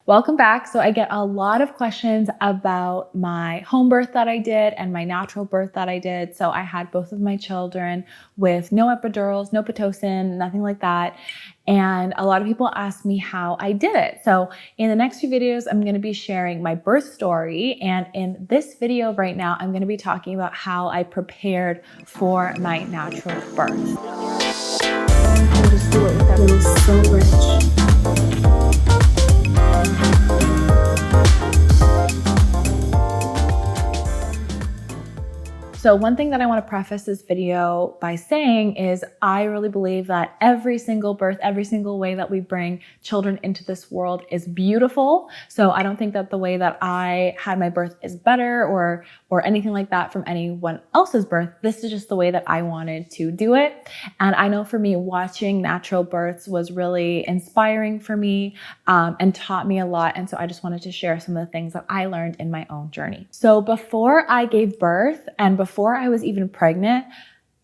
Welcome back. So I get a lot of questions about my home birth that I did and my natural birth that I did. So I had both of my children with no epidurals, no Pitocin, nothing like that. And a lot of people ask me how I did it. So in the next few videos, I'm going to be sharing my birth story. And in this video right now, I'm going to be talking about how I prepared for my natural birth. I'll just do it with that little So Rich. So one thing that I want to preface this video by saying is I really believe that every single birth, every single way that we bring children into this world is beautiful. So I don't think that the way that I had my birth is better or anything like that from anyone else's birth. This is just the way that I wanted to do it. And I know for me, watching natural births was really inspiring for me and taught me a lot. And so I just wanted to share some of the things that I learned in my own journey. So before I gave birth and before I was even pregnant,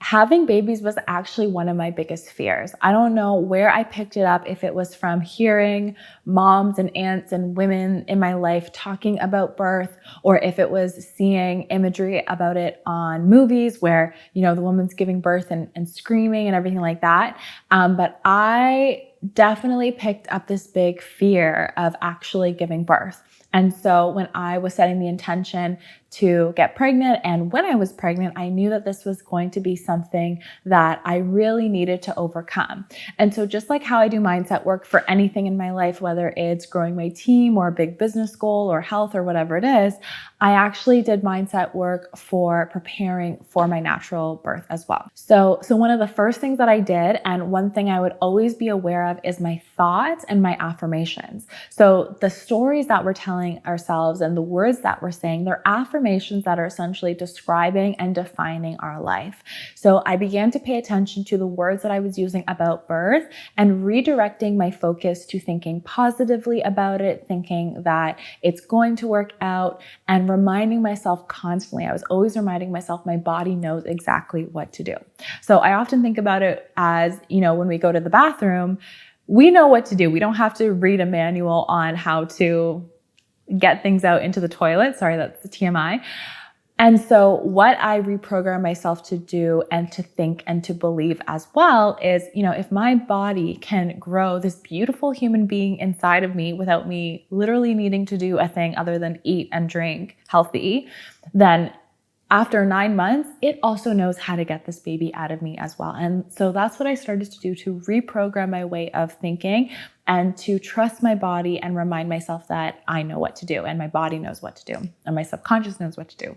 having babies was actually one of my biggest fears. I don't know where I picked it up, if it was from hearing moms and aunts and women in my life talking about birth, or if it was seeing imagery about it on movies where, you know, the woman's giving birth and screaming and everything like that. But I definitely picked up this big fear of actually giving birth. And so when I was setting the intention to get pregnant and when I was pregnant, I knew that this was going to be something that I really needed to overcome. And so just like how I do mindset work for anything in my life, whether it's growing my team or a big business goal or health or whatever it is, I actually did mindset work for preparing for my natural birth as well. So one of the first things that I did, and one thing I would always be aware of, is my thoughts and my affirmations. So the stories that we're telling ourselves and the words that we're saying, they're affirmations that are essentially describing and defining our life. So I began to pay attention to the words that I was using about birth and redirecting my focus to thinking positively about it, thinking that it's going to work out, and reminding myself constantly. I was always reminding myself my body knows exactly what to do. So I often think about it as, you know, when we go to the bathroom, we know what to do. We don't have to read a manual on how to get things out into the toilet. Sorry, that's the TMI. And so what I reprogram myself to do and to think and to believe as well is, you know, if my body can grow this beautiful human being inside of me without me literally needing to do a thing other than eat and drink healthy, then after 9 months, it also knows how to get this baby out of me as well. And so that's what I started to do, to reprogram my way of thinking and to trust my body and remind myself that I know what to do and my body knows what to do and my subconscious knows what to do.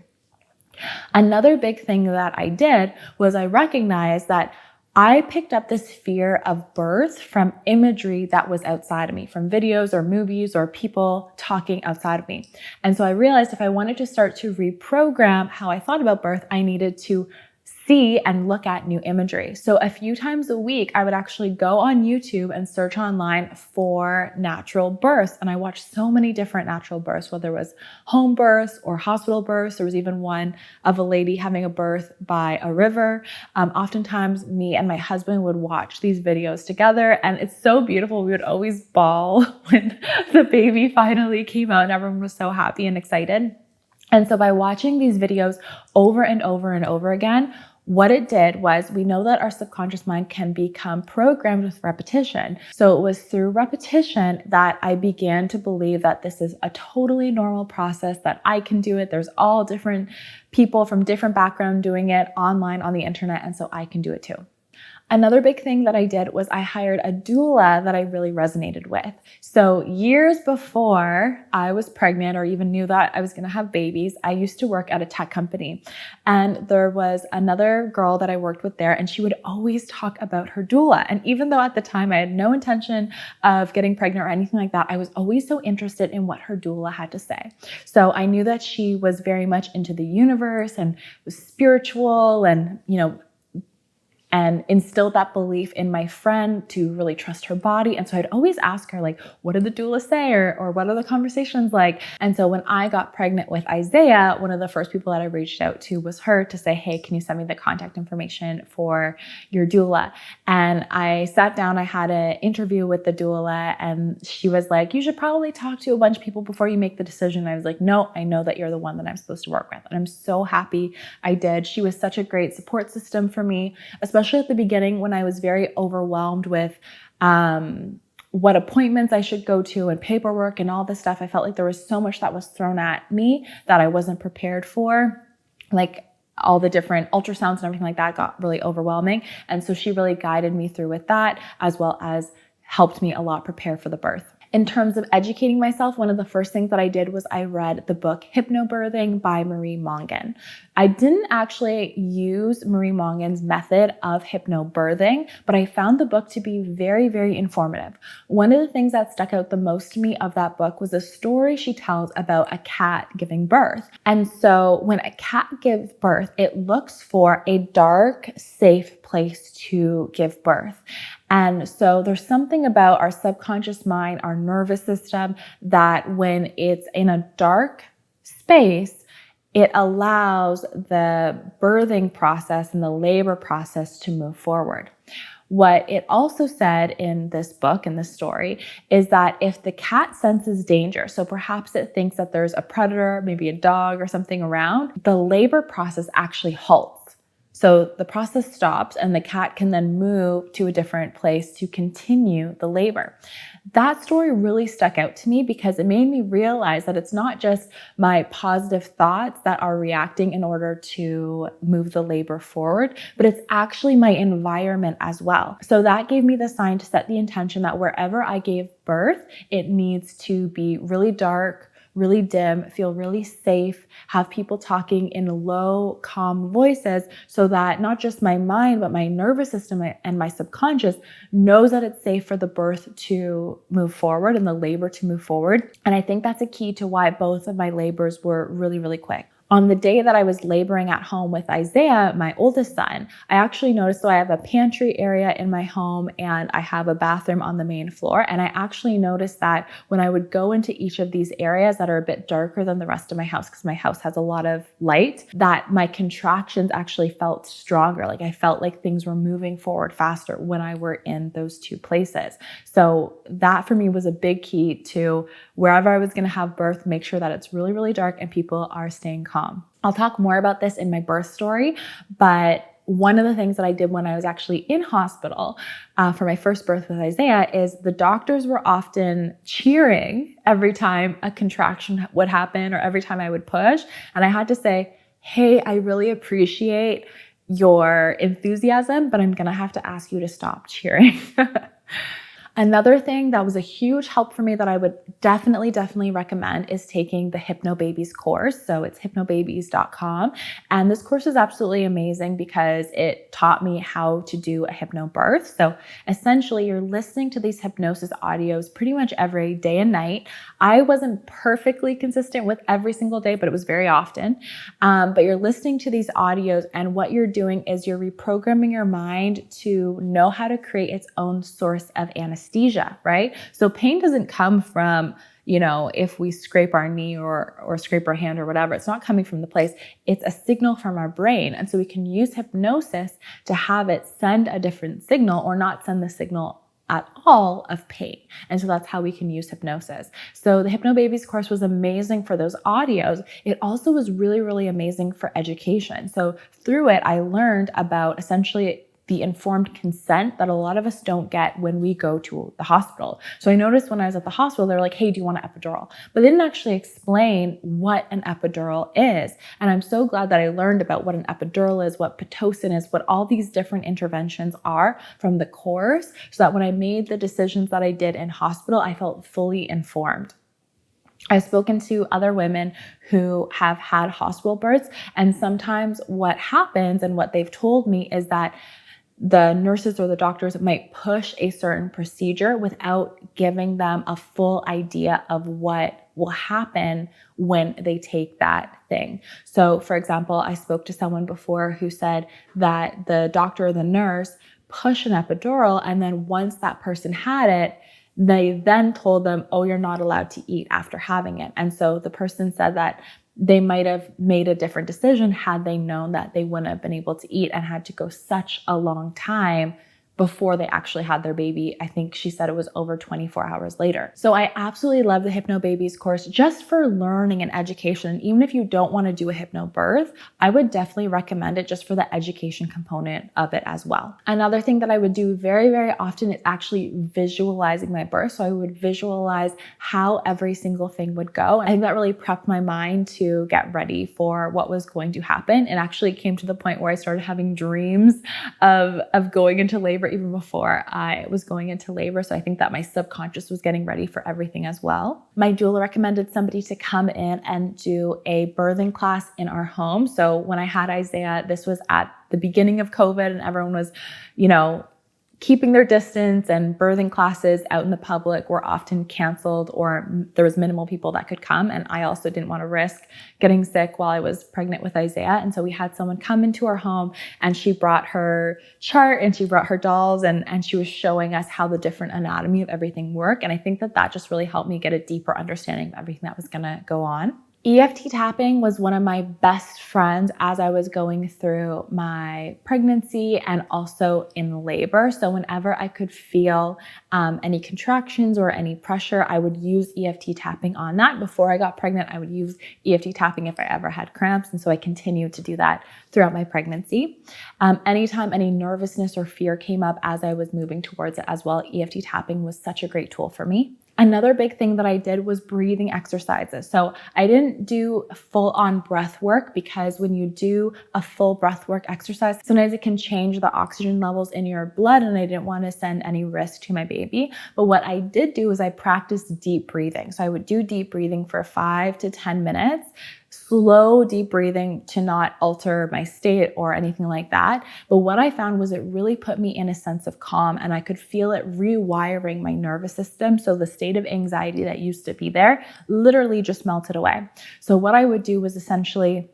Another big thing that I did was I recognized that I picked up this fear of birth from imagery that was outside of me, from videos or movies or people talking outside of me. And so I realized if I wanted to start to reprogram how I thought about birth, I needed to see and look at new imagery. So a few times a week, I would actually go on YouTube and search online for natural births. And I watched so many different natural births, whether it was home births or hospital births. There was even one of a lady having a birth by a river. Oftentimes me and my husband would watch these videos together, and it's so beautiful. We would always bawl when the baby finally came out and everyone was so happy and excited. And so by watching these videos over and over and over again, what it did was, we know that our subconscious mind can become programmed with repetition. So it was through repetition that I began to believe that this is a totally normal process, that I can do it. There's all different people from different backgrounds doing it online on the internet, and so I can do it too. Another big thing that I did was I hired a doula that I really resonated with. So years before I was pregnant or even knew that I was going to have babies, I used to work at a tech company. And there was another girl that I worked with there, and she would always talk about her doula. And even though at the time I had no intention of getting pregnant or anything like that, I was always so interested in what her doula had to say. So I knew that she was very much into the universe and was spiritual and, you know, and instilled that belief in my friend to really trust her body. And so I'd always ask her, like, what did the doula say? Or what are the conversations like? And so when I got pregnant with Isaiah, one of the first people that I reached out to was her to say, hey, can you send me the contact information for your doula? And I sat down, I had an interview with the doula, and she was like, you should probably talk to a bunch of people before you make the decision. And I was like, no, I know that you're the one that I'm supposed to work with. And I'm so happy I did. She was such a great support system for me, especially at the beginning when I was very overwhelmed with what appointments I should go to and paperwork and all this stuff. I felt like there was so much that was thrown at me that I wasn't prepared for. Like all the different ultrasounds and everything like that got really overwhelming. And so she really guided me through with that, as well as helped me a lot prepare for the birth. In terms of educating myself, one of the first things that I did was I read the book Hypno-birthing by Marie Mongan. I didn't actually use Marie Mongan's method of hypno-birthing, but I found the book to be very, very informative. One of the things that stuck out the most to me of that book was a story she tells about a cat giving birth. And so when a cat gives birth, it looks for a dark, safe place to give birth. And so there's something about our subconscious mind, our nervous system, that when it's in a dark space, it allows the birthing process and the labor process to move forward. What it also said in this book, in this story, is that if the cat senses danger, so perhaps it thinks that there's a predator, maybe a dog or something around, the labor process actually halts. So the process stops and the cat can then move to a different place to continue the labor. That story really stuck out to me because it made me realize that it's not just my positive thoughts that are reacting in order to move the labor forward, but it's actually my environment as well. So that gave me the sign to set the intention that wherever I gave birth, it needs to be really dark, really dim, feel really safe, have people talking in low, calm voices so that not just my mind, but my nervous system and my subconscious knows that it's safe for the birth to move forward and the labor to move forward. And I think that's a key to why both of my labors were really, really quick. On the day that I was laboring at home with Isaiah, my oldest son, I actually noticed, so I have a pantry area in my home and I have a bathroom on the main floor. And I actually noticed that when I would go into each of these areas that are a bit darker than the rest of my house, because my house has a lot of light, that my contractions actually felt stronger. Like I felt like things were moving forward faster when I were in those two places. So that for me was a big key to wherever I was going to have birth, make sure that it's really, really dark and people are staying calm. I'll talk more about this in my birth story, but one of the things that I did when I was actually in hospital for my first birth with Isaiah is the doctors were often cheering every time a contraction would happen or every time I would push. And I had to say, hey, I really appreciate your enthusiasm, but I'm going to have to ask you to stop cheering. Another thing that was a huge help for me that I would definitely recommend is taking the Hypno-Babies course. So it's hypnobabies.com. And this course is absolutely amazing because it taught me how to do a hypno birth. So essentially you're listening to these hypnosis audios pretty much every day and night. I wasn't perfectly consistent with every single day, but it was very often. But you're listening to these audios and what you're doing is you're reprogramming your mind to know how to create its own source of anesthesia. Right? So pain doesn't come from, if we scrape our knee or scrape our hand or whatever, it's not coming from the place. It's a signal from our brain. And so we can use hypnosis to have it send a different signal or not send the signal at all of pain. And so that's how we can use hypnosis. So the Hypno-Babies course was amazing for those audios. It also was really, really amazing for education. So through it, I learned about essentially the informed consent that a lot of us don't get when we go to the hospital. So I noticed when I was at the hospital, they were like, hey, do you want an epidural? But they didn't actually explain what an epidural is. And I'm so glad that I learned about what an epidural is, what Pitocin is, what all these different interventions are from the course, so that when I made the decisions that I did in hospital, I felt fully informed. I've spoken to other women who have had hospital births, and sometimes what happens and what they've told me is that the nurses or the doctors might push a certain procedure without giving them a full idea of what will happen when they take that thing. So for example, I spoke to someone before who said that the doctor or the nurse pushed an epidural, and then once that person had it, they then told them, oh, you're not allowed to eat after having it. And so the person said that they might have made a different decision had they known that they wouldn't have been able to eat and had to go such a long time before they actually had their baby. I think she said it was over 24 hours later. So I absolutely love the Hypno Babies course just for learning and education. Even if you don't want to do a hypno birth, I would definitely recommend it just for the education component of it as well. Another thing that I would do very, very often is actually visualizing my birth. So I would visualize how every single thing would go. I think that really prepped my mind to get ready for what was going to happen. It actually came to the point where I started having dreams of going into labor even before I was going into labor. So I think that my subconscious was getting ready for everything as well. My doula recommended somebody to come in and do a birthing class in our home. So when I had Isaiah, this was at the beginning of COVID and everyone was, keeping their distance, and birthing classes out in the public were often canceled or there was minimal people that could come. And I also didn't want to risk getting sick while I was pregnant with Isaiah. And so we had someone come into our home, and she brought her chart and she brought her dolls, and she was showing us how the different anatomy of everything work. And I think that just really helped me get a deeper understanding of everything that was going to go on. EFT tapping was one of my best friends as I was going through my pregnancy and also in labor. So whenever I could feel any contractions or any pressure, I would use EFT tapping on that. Before I got pregnant, I would use EFT tapping if I ever had cramps. And so I continued to do that throughout my pregnancy. Anytime any nervousness or fear came up as I was moving towards it as well, EFT tapping was such a great tool for me. Another big thing that I did was breathing exercises. So I didn't do full on breath work, because when you do a full breath work exercise, sometimes it can change the oxygen levels in your blood, and I didn't want to send any risk to my baby. But what I did do is I practiced deep breathing. So I would do deep breathing for 5 to 10 minutes, slow deep breathing to not alter my state or anything like that. But what I found was it really put me in a sense of calm, and I could feel it rewiring my nervous system. So the state of anxiety that used to be there literally just melted away. So what I would do was essentially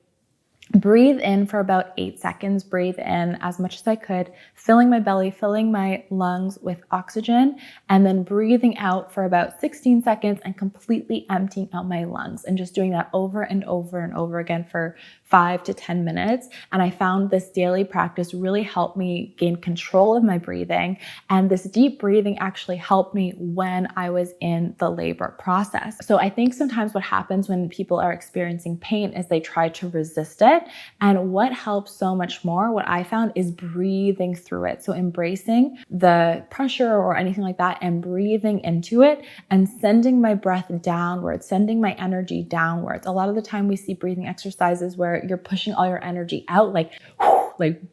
breathe in for about 8 seconds, breathe in as much as I could, filling my belly, filling my lungs with oxygen, and then breathing out for about 16 seconds and completely emptying out my lungs, and just doing that over and over and over again for 5 to 10 minutes. And I found this daily practice really helped me gain control of my breathing. And this deep breathing actually helped me when I was in the labor process. So I think sometimes what happens when people are experiencing pain is they try to resist it. And what helps so much more, what I found, is breathing through it. So embracing the pressure or anything like that and breathing into it and sending my breath downwards, sending my energy downwards. A lot of the time we see breathing exercises where you're pushing all your energy out, like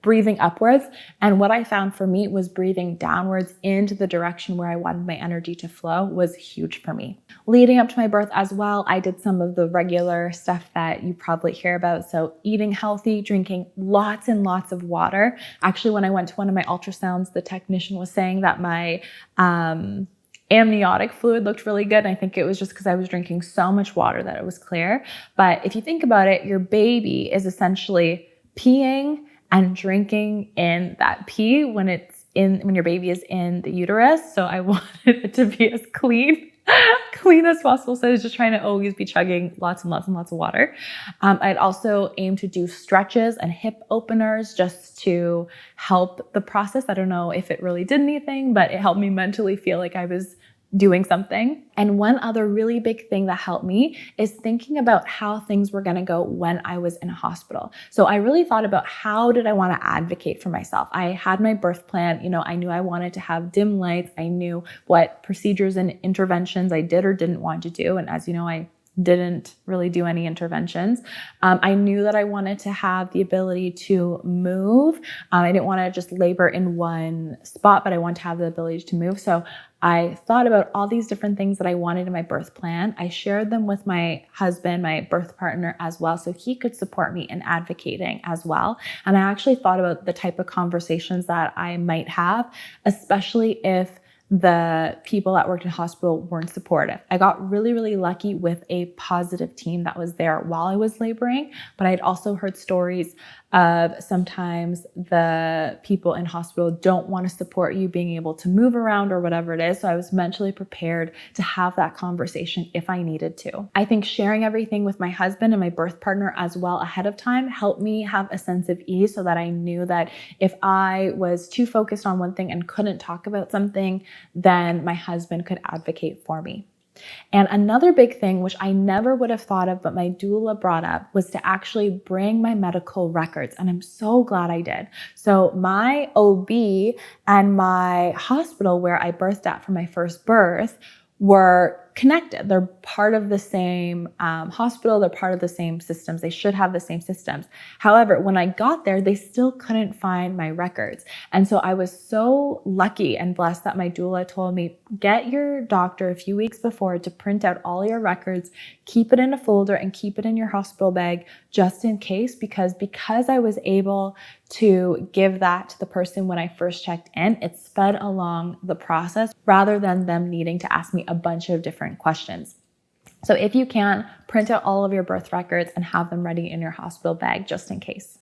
breathing upwards. And what I found for me was breathing downwards into the direction where I wanted my energy to flow was huge for me. Leading up to my birth as well, I did some of the regular stuff that you probably hear about. So eating healthy, drinking lots and lots of water. Actually, when I went to one of my ultrasounds, the technician was saying that my amniotic fluid looked really good. And I think it was just because I was drinking so much water that it was clear. But if you think about it, your baby is essentially peeing and drinking in that pee when your baby is in the uterus. So I wanted it to be as clean as possible. So I was just trying to always be chugging lots and lots and lots of water. I'd also aim to do stretches and hip openers just to help the process. I don't know if it really did anything, but it helped me mentally feel like I was doing something. And one other really big thing that helped me is thinking about how things were going to go when I was in a hospital. So I really thought about how did I want to advocate for myself. I had my birth plan. I knew I wanted to have dim lights. I knew what procedures and interventions I did or didn't want to do. And as you know, I didn't really do any interventions. I knew that I wanted to have the ability to move. I didn't want to just labor in one spot, but I wanted to have the ability to move. So I thought about all these different things that I wanted in my birth plan. I shared them with my husband, my birth partner as well, so he could support me in advocating as well. And I actually thought about the type of conversations that I might have, especially if the people that worked in hospital weren't supportive. I got really, really lucky with a positive team that was there while I was laboring, but I'd also heard stories of sometimes the people in hospital don't want to support you being able to move around or whatever it is. So I was mentally prepared to have that conversation if I needed to. I think sharing everything with my husband and my birth partner as well ahead of time helped me have a sense of ease, so that I knew that if I was too focused on one thing and couldn't talk about something, then my husband could advocate for me. And another big thing, which I never would have thought of, but my doula brought up, was to actually bring my medical records. And I'm so glad I did. So my OB and my hospital where I birthed at for my first birth were connected. They're part of the same hospital. They're part of the same systems. They should have the same systems. However, when I got there, they still couldn't find my records. And so I was so lucky and blessed that my doula told me, get your doctor a few weeks before to print out all your records, keep it in a folder and keep it in your hospital bag just in case, because I was able to give that to the person when I first checked in, it sped along the process rather than them needing to ask me a bunch of different questions. So if you can, print out all of your birth records and have them ready in your hospital bag just in case.